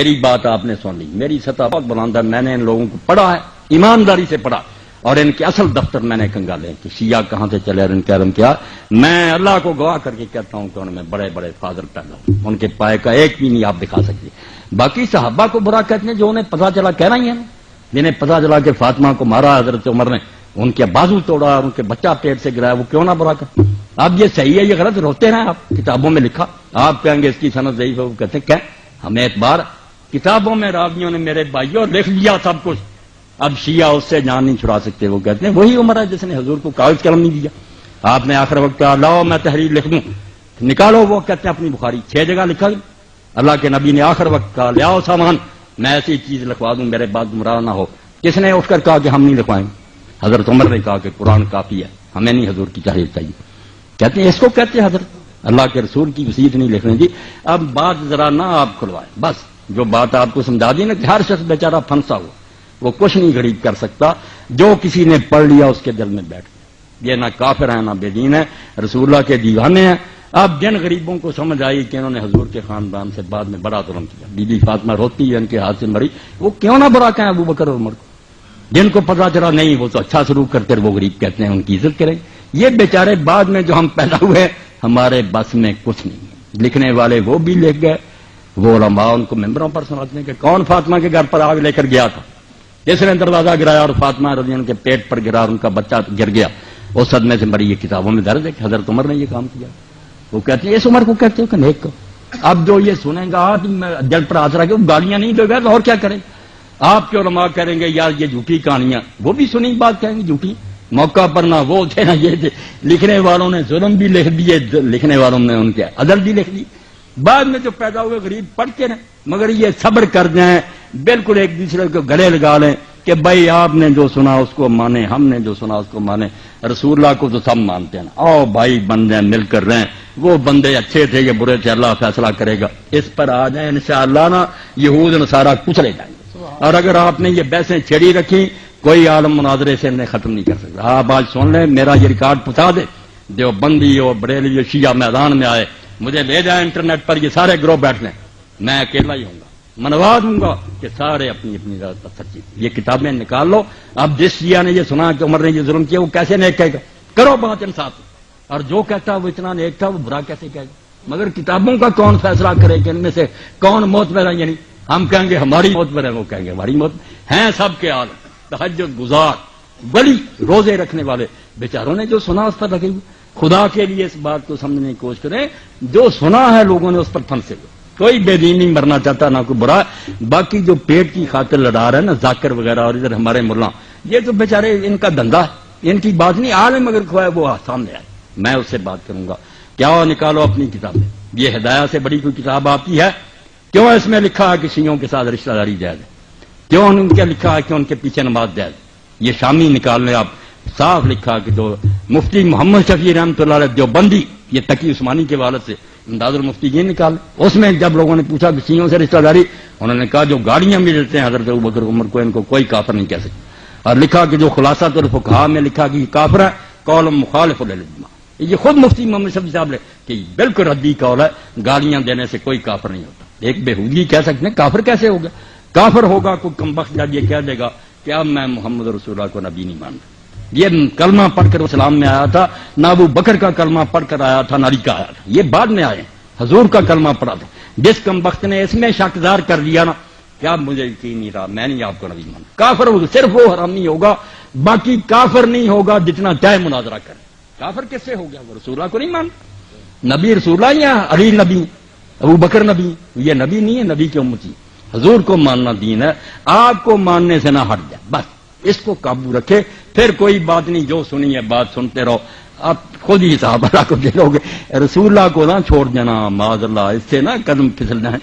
میری بات آپ نے سن لی، میری سطح بہت بلند ہے، میں نے ان لوگوں کو پڑھا ہے، ایمانداری سے پڑھا، اور ان کے اصل دفتر میں نے کنگالے کہ شیعہ کہاں سے چلے اور ان کا علم کیا. میں اللہ کو گواہ کر کے کہتا ہوں کہ ان میں بڑے بڑے فاضل پیدا ہوئے، ان کے پائے کا ایک بھی نہیں آپ دکھا سکتے. باقی صحابہ کو برا کہتے ہیں جو انہیں پتا چلا، کہہ رہی ہیں جنہیں پتا چلا کہ فاطمہ کو مارا حضرت عمر نے، ان کے بازو توڑا اور ان کے بچہ پیٹ سے گرایا، وہ کیوں نہ برا کرتے؟ اب یہ صحیح ہے یہ غلط، روتے ہیں آپ، کتابوں میں لکھا، آپ کہیں گے اس کی سند ضعیف ہے، وہ کہتے ہیں کیا ہمیں اعتبار، کتابوں میں راویوں نے میرے بھائیوں لکھ لیا سب کچھ، اب شیعہ اس سے جان نہیں چھڑا سکتے. وہ کہتے ہیں وہی عمر ہے جس نے حضور کو کاغذ قلم نہیں دیا. آپ نے آخر وقت کہا لاؤ میں تحریر لکھ دوں، نکالو، وہ کہتے ہیں اپنی بخاری 6 جگہ لکھا گیا. اللہ کے نبی نے آخر وقت کہا لیاؤ سامان، میں ایسی چیز لکھوا دوں میرے بعد گمراہ نہ ہو. کس نے اٹھ کر کہا کہ ہم نہیں لکھوائیں؟ حضرت عمر نے کہا کہ قرآن کافی ہے، ہمیں نہیں حضور کی تحریر چاہیے. کہتے ہیں اس کو کہتے ہیں حضرت اللہ کے رسول کی وصیت نہیں لکھنے دی. اب بات ذرا نہ آپ کھلوائیں، بس جو بات آپ کو سمجھا دی نا کہ ہر شخص بیچارہ پھنسا ہوا، وہ کچھ نہیں غریب کر سکتا، جو کسی نے پڑھ لیا اس کے دل میں بیٹھ گیا. یہ نہ کافر ہیں نہ بے دین ہے، رسول اللہ کے دیوانے ہیں. اب جن غریبوں کو سمجھ آئی کہ انہوں نے حضور کے خاندان سے بعد میں بڑا ظلم کیا، بی بی فاطمہ روتی ہے ان کے ہاتھ سے مری، وہ کیوں نہ برا کہیں ابو بکر اور عمر کو؟ جن کو پتا چلا نہیں وہ تو اچھا سلوک کرتے، وہ غریب کہتے ہیں ان کی عزت کریں. یہ بیچارے بعد میں جو ہم پیدا ہوئے ہمارے بس میں کچھ نہیں ہے. لکھنے والے وہ بھی لکھ گئے، وہ علماء ان کو ممبروں پر سناتے ہیں کہ کون فاطمہ کے گھر پر آگ لے کر گیا تھا، جس نے دروازہ گرایا اور فاطمہ رضی اللہ کے پیٹ پر گرا اور ان کا بچہ گر گیا، اس صدمے سے مری. یہ کتابوں میں درج ہے کہ حضرت عمر نے یہ کام کیا. وہ کہتے ہیں اس عمر کو کہتے ہو کہ نیک کو. اب جو یہ سنیں گا دل پر ہاتھ رکھ کے وہ گالیاں نہیں دے گا تو اور کیا کریں؟ آپ کے علماء کریں گے یار یہ جھوٹی کہانیاں، وہ بھی سنی بات کہیں گے جھوٹی، موقع پر نہ وہ تھے نہ یہ تھے. لکھنے والوں نے ظلم بھی لکھ دیے، لکھنے والوں نے ان کے عدل بھی لکھ دی. بعد میں جو پیدا ہوئے غریب پڑھتے رہے، مگر یہ صبر کر جائیں، بالکل ایک دوسرے کو گلے لگا لیں کہ بھائی آپ نے جو سنا اس کو مانے، ہم نے جو سنا اس کو مانے. رسول اللہ کو تو سب مانتے ہیں، آؤ بھائی بن جائیں، مل کر رہیں. وہ بندے اچھے تھے یہ برے تھے، اللہ فیصلہ کرے گا. اس پر آ جائیں انشاءاللہ نا یہود نصارہ کچلے جائیں گے. اور اگر آپ نے یہ بحثیں چھڑی رکھی کوئی عالم مناظرے سے انہیں ختم نہیں کر سکتا. آپ آج سن لیں، میرا یہ ریکارڈ پہنچا دے، جو بندی ہو بریلی ہو شیعہ میدان میں آئے، مجھے لے جائیں انٹرنیٹ پر، یہ سارے گروہ بیٹھ لیں، میں اکیلا ہی ہوں گا، منوا دوں گا کہ سارے اپنی اپنی ذات پر سچی. یہ کتابیں نکال لو. اب جس شیعہ نے یہ سنا کہ عمر نے یہ ظلم کیا وہ کیسے نیک کہے گا؟ کرو بات انصاف. اور جو کہتا وہ اتنا نیک تھا وہ برا کیسے کہے گا؟ مگر کتابوں کا کون فیصلہ کرے کہ ان میں سے کون معتبر ہے؟ یعنی ہم کہیں گے ہماری معتبر ہے، وہ کہیں گے ہماری معتبر ہیں. سب کے عالم تہجد گزار ولی روزے رکھنے والے بیچاروں نے جو سنا اس پر لگے ہوئے. خدا کے لیے اس بات کو سمجھنے کی کوشش کریں، جو سنا ہے لوگوں نے اس پر پھنسے ہوئے. کوئی بے دین نہیں مرنا چاہتا نہ کوئی برا. باقی جو پیٹ کی خاطر لڑا رہا ہے نا ذاکر وغیرہ اور ادھر ہمارے ملا، یہ تو بیچارے ان کا دھندا ہے، ان کی بات نہیں. عالم اگر کھوائے وہ سامنے آئے، میں اس سے بات کروں گا. کیا نکالو اپنی کتابیں. یہ ہدایہ سے بڑی کوئی کتاب آپ کی ہے؟ کیوں اس میں لکھا ہے کہ شیعوں کے ساتھ رشتہ داری جائز ہے؟ کیوں ان کے لکھا ہے کہ ان کے پیچھے نماز جائز؟ یہ شامی نکال لیں آپ. صاف لکھا کہ جو مفتی محمد شفیع رحمۃ اللہ علیہ دیوبندی، یہ تقی عثمانی کے والد سے امداد المفتی یہ نکال. اس میں جب لوگوں نے پوچھا کہ شیعوں سے رشتہ داری، انہوں نے کہا جو گاڑیاں بھی دیتے ہیں حضرت ابوبکر عمر کو، ان کو کوئی کافر نہیں کہہ سکتے. اور لکھا کہ جو خلاصہ الفقہاء میں لکھا کہ یہ کافر ہے، قول مخالف للاجماع. یہ خود مفتی محمد شفیع صاحب نے کہ بالکل ردی قول ہے، گاڑیاں دینے سے کوئی کافر نہیں ہوتا. ایک بےہودگی کہہ سکتے ہیں کافر کیسے ہوگا؟ کافر ہوگا کوئی کمبخت جب یہ کہہ دے گا کہ اب میں محمد رسول اللہ کو نبی نہیں مانتا. یہ کلمہ پڑھ کر اسلام میں آیا تھا، نہ ابو بکر کا کلمہ پڑھ کر آیا تھا، نہ علی کا آیا تھا. یہ بعد میں آئے، حضور کا کلمہ پڑھا تھا. جس کمبخت نے اس میں شکدار کر دیا نا کہ اب مجھے یقین نہیں رہا، میں نہیں آپ کو نبی مانتا. کافر ہوگا، صرف وہ حرامی ہوگا، باقی کافر نہیں ہوگا جتنا چاہے مناظرہ کرے. کافر کس سے ہو گیا؟ وہ رسول اللہ کو نہیں مانتا. نبی رسول اللہ یا علی نبی، ابو بکر نبی، یہ نبی نہیں ہے، نبی کی امتی. حضور کو ماننا دین ہے، آپ کو ماننے سے نہ ہٹ جائے، بس اس کو قابو رکھے. پھر کوئی بات نہیں، جو سنی ہے بات سنتے رہو. آپ خود ہی صحابہ کو دے لو گے. رسول اللہ کو نہ چھوڑ دینا، معاذ اللہ، اس سے نہ قدم پھسل جائیں.